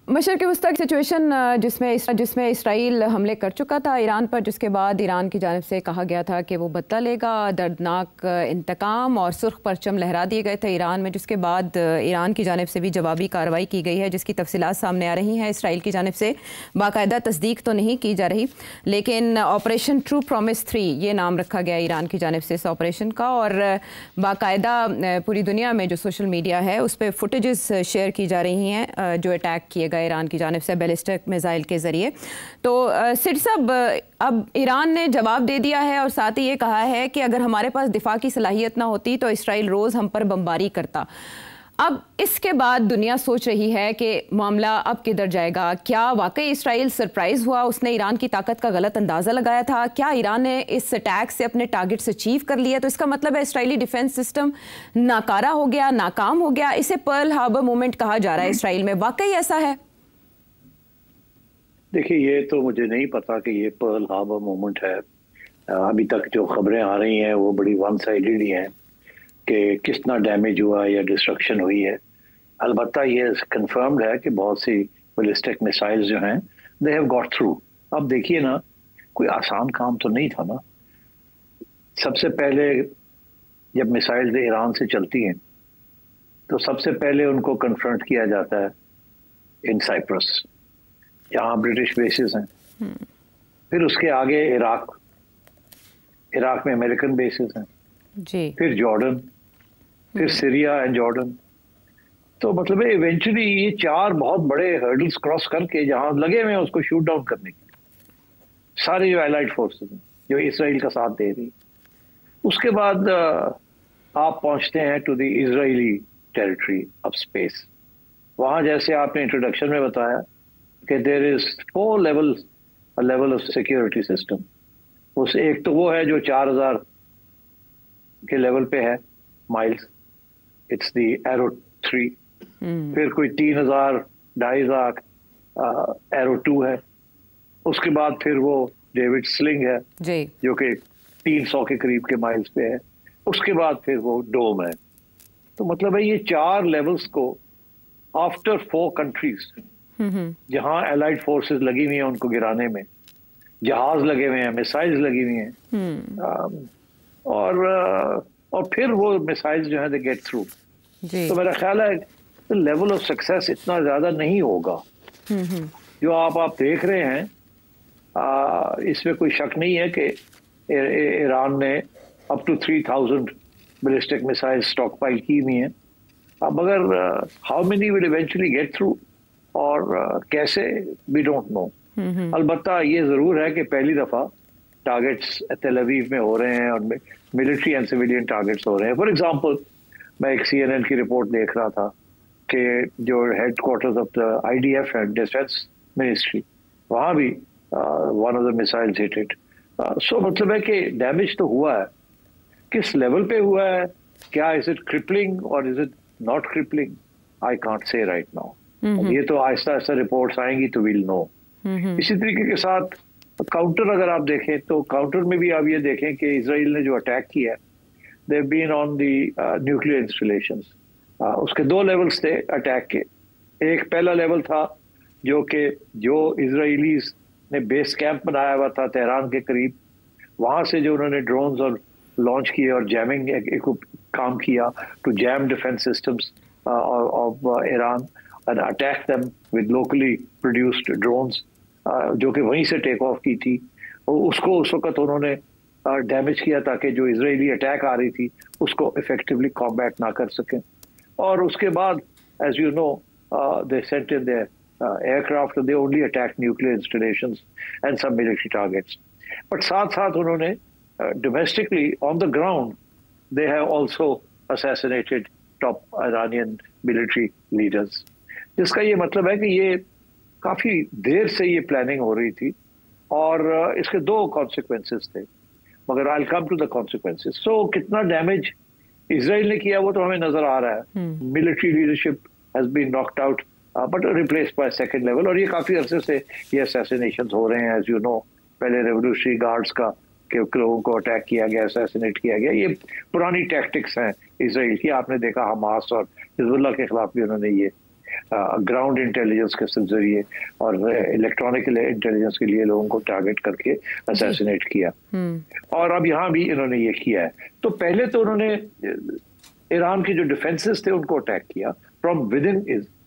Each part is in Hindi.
मशरिक़ वस्ता की सिचुएशन जिसमें इसराइल हमले कर चुका था ईरान पर, जिसके बाद ईरान की जानिब से कहा गया था कि वो बदला लेगा, दर्दनाक इंतकाम और सुर्ख परचम लहरा दिए गए थे ईरान में, जिसके बाद ईरान की जानिब से भी जवाबी कार्रवाई की गई है, जिसकी तफसीलात सामने आ रही हैं। इसराइल की जानिब से बाकायदा तस्दीक तो नहीं की जा रही, लेकिन ऑपरेशन ट्रू प्रॉमिस 3 ये नाम रखा गया ईरान की जानिब से इस ऑपरेशन का, और बाकायदा पूरी दुनिया में जो सोशल मीडिया है उस पर फुटेजेस शेयर की जा रही हैं जो अटैक किए गए ईरान की जानिब से बैलिस्टिक मिसाइल के ज़रिए। तो सिर साहब, अब ईरान ने जवाब दे दिया है और साथ ही ये कहा है कि अगर हमारे पास दिफा की सलाहियत ना होती तो इसराइल रोज़ हम पर बमबारी करता। अब इसके बाद दुनिया सोच रही है कि मामला अब किधर जाएगा। क्या वाकई इसराइल सरप्राइज हुआ, उसने ईरान की ताकत का गलत अंदाज़ा लगाया था? क्या ईरान ने इस अटैक से अपने टारगेट्स अचीव कर लिया? तो इसका मतलब है इसराइली डिफेंस सिस्टम नाकारा हो गया, नाकाम हो गया। इसे पर्ल हार्बर मूवमेंट कहा जा रहा है इसराइल में, वाकई ऐसा है? देखिए, ये तो मुझे नहीं पता कि ये पर्ल हार्बर मूवमेंट है। अभी तक जो खबरें आ रही हैं वो बड़ी वन साइडेड ही हैं कि कितना डैमेज हुआ या डिस्ट्रक्शन हुई है। अलबत्ता ये कंफर्म्ड है कि बहुत सी बैलिस्टिक मिसाइल्स जो हैं दे हैव गॉट थ्रू। अब देखिए ना, कोई आसान काम तो नहीं था ना। सबसे पहले जब मिसाइल्स ईरान से चलती हैं तो सबसे पहले उनको कन्फ्रंट किया जाता है इन साइप्रस, जहाँ ब्रिटिश बेसिस हैं। फिर उसके आगे इराक में अमेरिकन बेसिस हैं जी। फिर जॉर्डन, फिर सीरिया एंड जॉर्डन। तो मतलब है इवेंचुअली ये 4 बहुत बड़े हर्डल्स क्रॉस करके जहां लगे हुए हैं उसको शूट डाउन करने के सारे जो एलाइड फोर्सेस हैं जो इसराइल का साथ दे रही। उसके बाद आप पहुंचते हैं to the Israeli territory of space. वहां जैसे आपने इंट्रोडक्शन में बताया कि there is 4 level of security system. उस एक तो वो है जो 4000 के लेवल पे है माइल्स, इट्स द एरो 3। फिर कोई 3000 2500 एरो 2 है। उसके बाद फिर वो डेविड स्लिंग है जी, जो कि 300 के करीब के माइल्स पे है। उसके बाद फिर वो डोम है। तो मतलब है ये 4 लेवल्स को आफ्टर 4 कंट्रीज जहां एलाइड फोर्सेस लगी हुई हैं उनको गिराने में, जहाज लगे हुए हैं, मिसाइल्स लगी हुई हैं, और फिर वो मिसाइल्स जो है दे गेट थ्रू। तो मेरा ख्याल है लेवल ऑफ सक्सेस इतना ज्यादा नहीं होगा। जो आप देख रहे हैं इसमें कोई शक नहीं है कि ईरान ने up to 3000 ballistic missile stockpile की हुई हैं। अब अगर how many will eventually get through और कैसे, वी डोंट नो। अलबत्ता ये जरूर है कि पहली दफा टारगेट्स तेल अवीव में हो रहे हैं और मिलिट्री एंड सिविलियन टारगेट्स हो रहे हैं। फॉर एग्जांपल, मैं एक CNN की रिपोर्ट देख रहा था कि जो हेडक्वार्टर्स ऑफ द IDF है, डिफेंस मिनिस्ट्री, वहां भी one of the missiles hit it. So मतलब है कि डैमेज तो हुआ है। किस लेवल पे हुआ है, क्या इज इट क्रिपलिंग और is it not crippling, I can't say right now. ये तो आहिस्ता आहिस्ता रिपोर्ट्स आएंगी तो विल नो। इसी तरीके के साथ काउंटर अगर आप देखें तो काउंटर में भी आप ये देखें कि इजराइल ने जो अटैक किया है, they been on the nuclear installations. उसके 2 लेवल्स थे अटैक के। एक पहला लेवल था जो इजराइलीज ने बेस कैंप बनाया हुआ था तेहरान के करीब, वहां से जो उन्होंने ड्रोन्स और लॉन्च किए और जैमिंग काम किया to jam defence systems of Iran and attack them with locally produced drones, जो कि वहीं से टेक ऑफ की थी। उसको उस वक्त उन्होंने डैमेज किया ताकि जो इजरायली अटैक आ रही थी उसको इफेक्टिवली कॉम्बैट ना कर सकें। और उसके बाद as you know they sent in their aircraft, they only attack nuclear installations and some military targets. But साथ साथ उन्होंने domestically on the ground they have also assassinated top Iranian military leaders. जिसका ये मतलब है कि ये काफी देर से ये प्लानिंग हो रही थी और इसके 2 कॉन्सिक्वेंसेस थे, मगर I will come to the consequences. So कितना डैमेज इजराइल ने किया वो तो हमें नजर आ रहा है। Military leadership has been knocked out but replaced by second level. और ये काफी अरसे से ये असैसिनेशंस हो रहे हैं, एज यू नो। पहले रेवोल्यूशनरी गार्ड्स का कि लोगों को अटैक किया गया, असैसिनेट किया गया, ये पुरानी टैक्टिक्स हैं इसराइल की। आपने देखा हमास और हिजबुल्लाह के खिलाफ भी उन्होंने ये ग्राउंड इंटेलिजेंस के जरिए और इलेक्ट्रॉनिक इंटेलिजेंस के लिए लोगों को टारगेट करके असैसिनेट किया। और अब यहाँ भी इन्होंने ये किया है। तो पहले तो उन्होंने ईरान के जो डिफेंसेस थे उनको अटैक किया फ्रॉम विद इन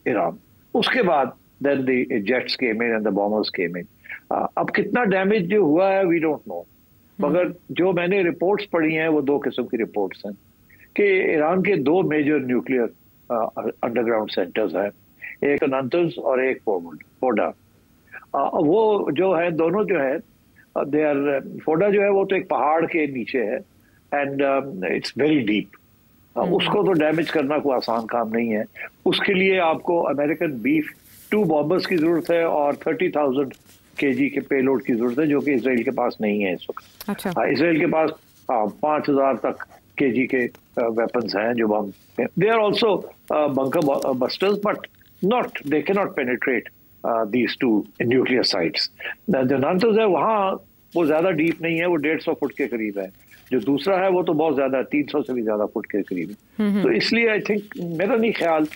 ईरान। उसके बाद then the jets came in and the bombers came in. अब कितना डैमेज जो हुआ है वी डोंट नो, मगर जो मैंने रिपोर्ट्स पढ़ी हैं वो दो किस्म की रिपोर्ट्स हैं कि ईरान के दो मेजर न्यूक्लियर अंडरग्राउंड सेंटर्स हैं, एक नातंज और एक फोर्डा। वो जो है दोनों जो है दे आर, फोर्डा जो है वो तो एक पहाड़ के नीचे है एंड इट्स वेरी डीप। उसको तो डैमेज करना कोई आसान काम नहीं है। उसके लिए आपको अमेरिकन बीफ 2 बॉम्बर्स की जरूरत है और 30,000 kg के पेलोड की जरूरत है, जो कि इसराइल के पास नहीं है इस वक्त। अच्छा। इसराइल के पास 5,000 तक kg के वेपन्स हैं जो bomb, they are also bunker busters but not, they can not penetrate these 2 nuclear sites. जो नातंज है वहाँ वो ज्यादा डीप नहीं है, वो 150 फुट के करीब है। जो दूसरा है वो तो बहुत ज्यादा 300 से भी ज्यादा फुट के करीब है। तो इसलिए आई थिंक, मेरा नहीं ख्याल,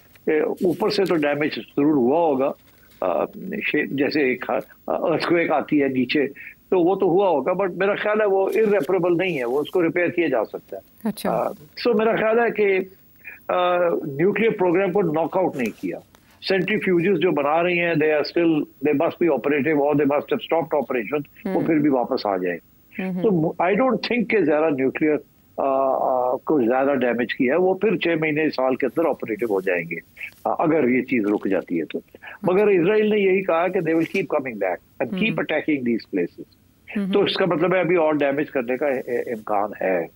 ऊपर से तो डैमेज जरूर हुआ होगा, जैसे एक अर्थक्वेक आती है नीचे तो वो तो हुआ होगा, बट मेरा ख्याल है वो इररेपरेबल नहीं है, वो उसको रिपेयर किया जा सकता है। अच्छा। सो मेरा ख्याल है कि न्यूक्लियर प्रोग्राम को नॉकआउट नहीं किया। सेंट्रीफ्यूजेस जो बना रही हैं they are still, they must be operative और they must have stopped operation, वो फिर भी वापस आ जाए। तो आई डोंट थिंक कि ज्यादा न्यूक्लियर को ज्यादा डैमेज किया है, वो फिर 6 महीने साल के अंदर ऑपरेटिव हो जाएंगे अगर ये चीज रुक जाती है तो। मगर इजराइल ने यही कहा कि they will keep coming back and keep attacking these places. तो इसका मतलब है अभी और डैमेज करने का इम्कान है।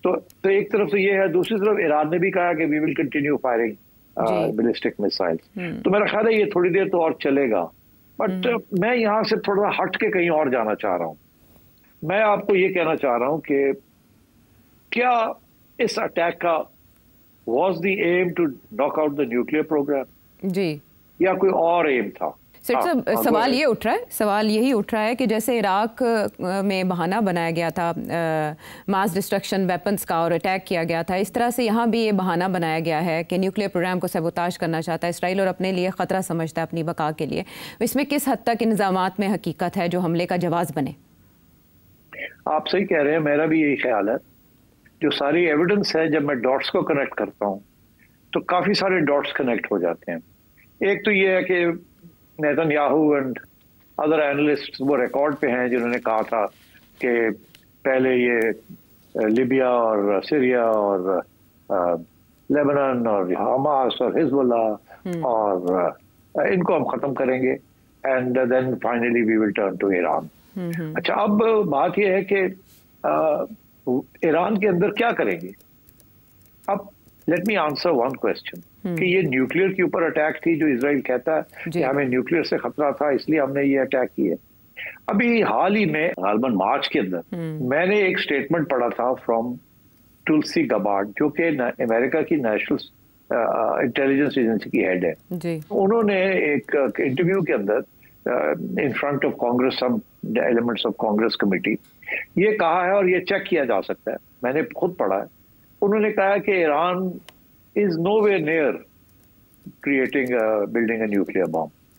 तो एक तरफ से ये है, दूसरी तरफ ईरान ने भी कहा कि we will continue firing ballistic missiles. तो मेरा ख्याल है ये थोड़ी देर तो और चलेगा, बट मैं यहाँ से थोड़ा हट के कहीं और जाना चाह रहा हूँ। मैं आपको ये कहना चाह रहा हूँ कि क्या इस अटैक का was the aim to knock out the nuclear program जी, या कोई और एम था? सवाल ये उठ रहा है, सवाल यही उठ रहा है कि जैसे इराक में बहाना बनाया गया था मास डिस्ट्रक्शन वेपन्स का और अटैक किया गया था, इस तरह से यहाँ भी ये बहाना बनाया गया है कि न्यूक्लियर प्रोग्राम को सबोताज करना चाहता है इसराइल और अपने लिए ख़तरा समझता है अपनी बका के लिए। इसमें किस हद तक इंतज़ामात में हकीकत है जो हमले का जवाब बने? आप सही कह रहे हैं, मेरा भी यही ख्याल है। जो सारी एविडेंस है, जब मैं डॉट्स को कनेक्ट करता हूँ तो काफ़ी सारे डॉट्स कनेक्ट हो जाते हैं। एक तो ये है कि नेतन्याहू एंड अदर एनालिस्ट वो रिकॉर्ड पे हैं जिन्होंने कहा था कि पहले ये लिबिया और सीरिया और लेबनान और हमास और हिजबुल्लाह और इनको हम ख़त्म करेंगे and then finally we will turn to Iran. अच्छा, अब बात यह है कि ईरान के अंदर क्या करेंगे? अब let me answer one question कि ये न्यूक्लियर के ऊपर अटैक थी जो इजराइल कहता है कि हमें न्यूक्लियर से खतरा था इसलिए हमने ये अटैक किए। अभी हाल ही में गालबन मार्च के अंदर मैंने एक स्टेटमेंट पढ़ा था फ्रॉम तुलसी गबार्ड, जो कि अमेरिका की नेशनल इंटेलिजेंस एजेंसी की हेड है। उन्होंने एक इंटरव्यू के अंदर in front of Congress, some elements of Congress committee, ये कहा है और ये चेक किया जा सकता है, मैंने खुद पढ़ा है। उन्होंने कहा कि Iran is nowhere near creating building a nuclear bomb.